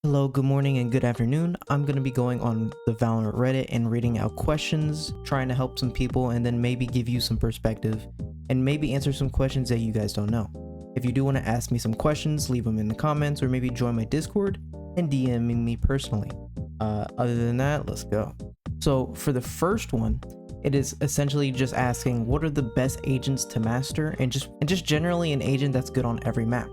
Hello, good morning, and good afternoon. I'm going to be going on the Valorant Reddit and reading out questions, trying to help some people, and then maybe give you some perspective and maybe answer some questions that you guys don't know. If you do want to ask me some questions, leave them in the comments or maybe join my Discord and DMing me personally. Other than that, let's go. So for the first one, it is essentially just asking what are the best agents to master and just generally an agent that's good on every map.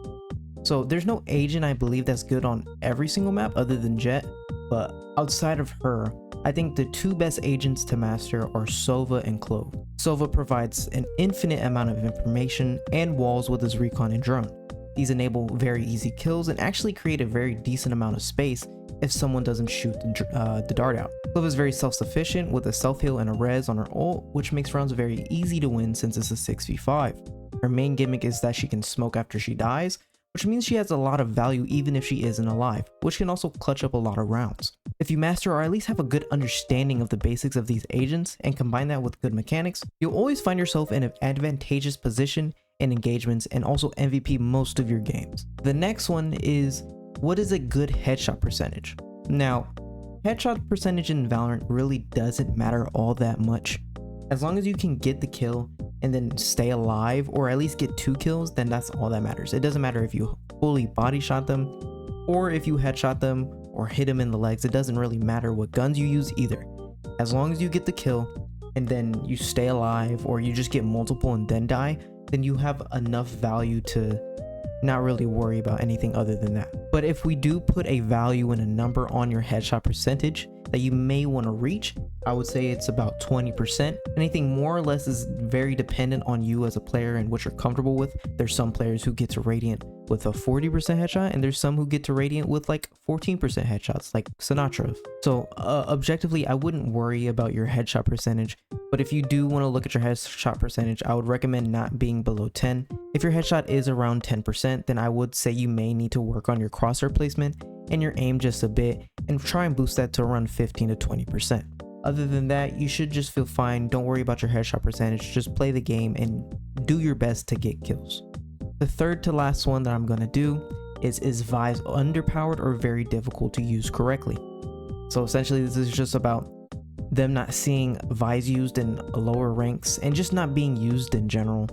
So there's no agent I believe that's good on every single map other than Jet, but outside of her, I think the two best agents to master are Sova and Clove. Sova provides an infinite amount of information and walls with his recon and drone. These enable very easy kills and actually create a very decent amount of space if someone doesn't shoot the dart out. Clove is very self-sufficient with a self-heal and a res on her ult, which makes rounds very easy to win since it's a 6v5. Her main gimmick is that she can smoke after she dies, which means she has a lot of value even if she isn't alive, which can also clutch up a lot of rounds. If you master or at least have a good understanding of the basics of these agents and combine that with good mechanics, you'll always find yourself in an advantageous position in engagements and also MVP most of your games. The next one is, what is a good headshot percentage? Now, headshot percentage in Valorant really doesn't matter all that much. As long as you can get the kill and then stay alive or at least get 2 kills, then that's all that matters. It doesn't matter if you fully body shot them or if you headshot them or hit them in the legs. It doesn't really matter what guns you use either. As long as you get the kill and then you stay alive or you just get multiple and then die, then you have enough value to not really worry about anything other than that. But if we do put a value and a number on your headshot percentage that you may want to reach, I would say it's about 20%. Anything more or less is very dependent on you as a player and what you're comfortable with. There's some players who get to Radiant with a 40% headshot, and there's some who get to Radiant with like 14% headshots, like Sinatra. So objectively, I wouldn't worry about your headshot percentage, but if you do want to look at your headshot percentage, I would recommend not being below 10. If your headshot is around 10%, then I would say you may need to work on your crosshair placement and your aim just a bit and try and boost that to around 15 to 20%. Other than that, you should just feel fine. Don't worry about your headshot percentage. Just play the game and do your best to get kills. The third to last one that I'm going to do is Vi's underpowered or very difficult to use correctly? So essentially this is just about them not seeing Vi's used in lower ranks and just not being used in general.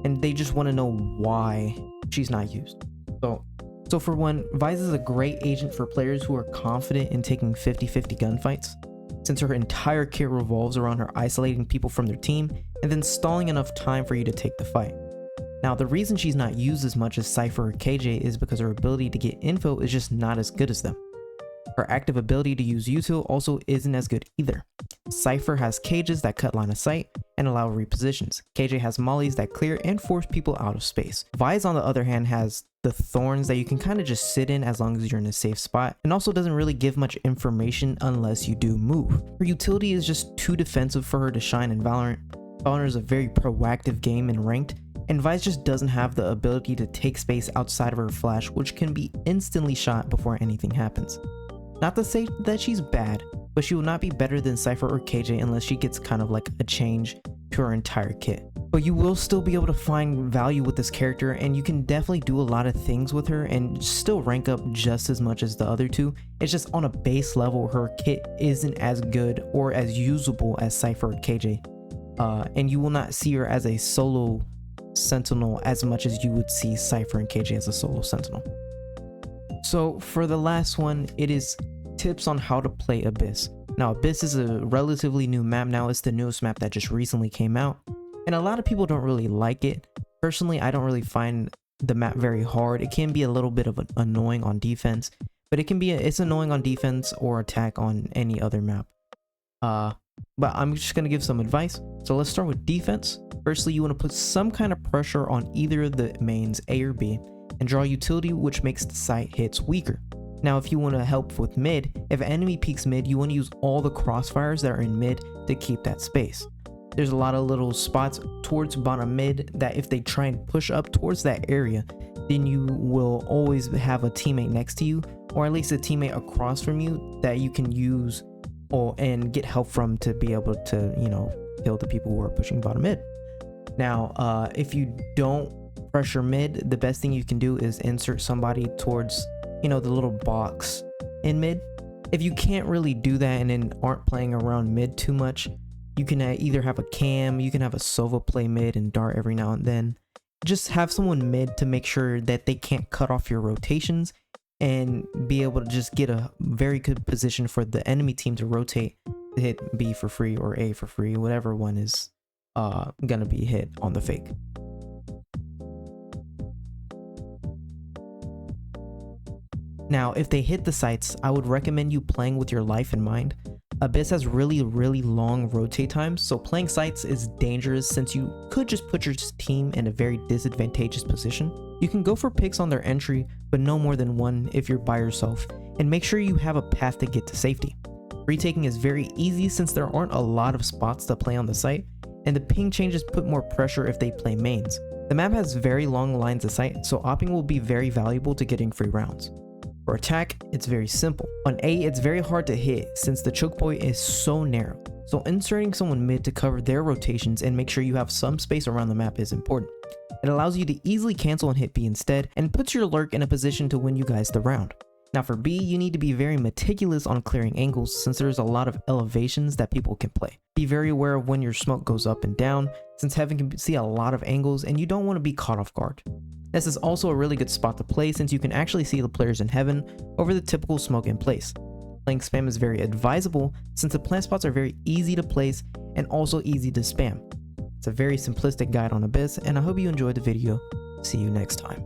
And they just want to know why she's not used. So for one, Vi's is a great agent for players who are confident in taking 50-50 gunfights, since her entire kit revolves around her isolating people from their team and then stalling enough time for you to take the fight. Now, the reason she's not used as much as Cypher or KJ is because her ability to get info is just not as good as them. Her active ability to use util also isn't as good either. Cypher has cages that cut line of sight and allow repositions. KJ has mollies that clear and force people out of space. Vi's on the other hand has the thorns that you can kind of just sit in as long as you're in a safe spot, and also doesn't really give much information unless you do move. Her utility is just too defensive for her to shine in Valorant. Valorant is a very proactive game in ranked, and Vi's just doesn't have the ability to take space outside of her flash, which can be instantly shot before anything happens. Not to say that she's bad, but she will not be better than Cypher or KJ unless she gets kind of like a change to her entire kit. But you will still be able to find value with this character, and you can definitely do a lot of things with her and still rank up just as much as the other two. It's just on a base level, her kit isn't as good or as usable as Cypher or KJ. And you will not see her as a solo sentinel as much as you would see Cypher and KJ as a solo sentinel. So for the last one, it is tips on how to play Abyss. Now, Abyss is a relatively new map now. It's the newest map that just recently came out, and a lot of people don't really like it. Personally, I don't really find the map very hard. It can be a little bit of annoying on defense, but it's annoying on defense or attack on any other map. But I'm just going to give some advice. So let's start with defense. Firstly, you want to put some kind of pressure on either of the mains, A or B, and draw utility which makes the sight hits weaker. Now, if you want to help with mid, if an enemy peeks mid, you want to use all the crossfires that are in mid to keep that space. There's a lot of little spots towards bottom mid that if they try and push up towards that area, then you will always have a teammate next to you, or at least a teammate across from you that you can use and get help from to be able to, kill the people who are pushing bottom mid. Now, if you don't pressure mid, the best thing you can do is insert somebody towards the little box in mid. If you can't really do that and then aren't playing around mid too much, you can either have a cam, you can have a Sova play mid and dart every now and then. Just have someone mid to make sure that they can't cut off your rotations and be able to just get a very good position for the enemy team to rotate to hit B for free or A for free, whatever one is gonna be hit on the fake. Now, if they hit the sites, I would recommend you playing with your life in mind. Abyss has really long rotate times, so playing sites is dangerous since you could just put your team in a very disadvantageous position. You can go for picks on their entry, but no more than one if you're by yourself, and make sure you have a path to get to safety. Retaking is very easy since there aren't a lot of spots to play on the site, and the ping changes put more pressure if they play mains. The map has very long lines of sight, so opping will be very valuable to getting free rounds. For attack, it's very simple. On A, it's very hard to hit since the choke point is so narrow, so inserting someone mid to cover their rotations and make sure you have some space around the map is important. It allows you to easily cancel and hit B instead, and puts your lurk in a position to win you guys the round. Now for B, you need to be very meticulous on clearing angles since there's a lot of elevations that people can play. Be very aware of when your smoke goes up and down since heaven can see a lot of angles and you don't want to be caught off guard. This is also a really good spot to play since you can actually see the players in heaven over the typical smoke in place. Playing spam is very advisable since the plant spots are very easy to place and also easy to spam. It's a very simplistic guide on Abyss, and I hope you enjoyed the video. See you next time.